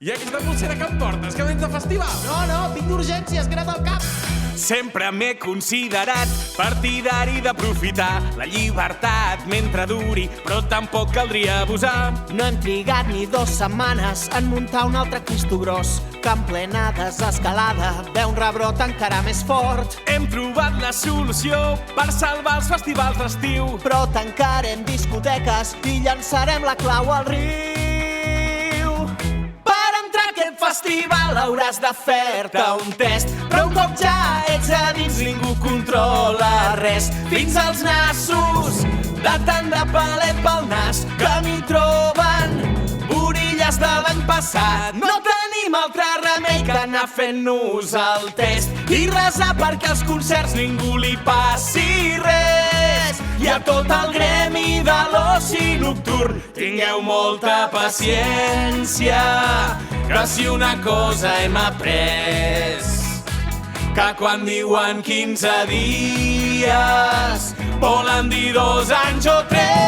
I aquesta pulsera que em portes, que vens de festival? No, vinc d'urgències, que he anat al cap. Sempre m'he considerat partidari d'aprofitar la llibertat mentre duri, però tampoc caldria abusar. No hem trigat ni 2 setmanes en muntar un altre Cristo gros, que en plena desescalada ve un rebrot encara més fort. Hem trobat la solució per salvar els festivals d'estiu, Però tancarem discoteques i llançarem la clau al riu. Per entrar a aquest festival hauràs de fer-te un test, però un cop ja ets a dins ningú controla res. Fins als nassos, de tant de palet pel nas, que m'hi troben orilles de l'any passat. No tenim altre remei que anar fent-nos el test i resar perquè als concerts ningú li passi res. I a tot el gremi de l'oci nocturn, tingueu molta paciència, que si una cosa hem après, que quan diuen 15 dies volen dir 2 anys o 3.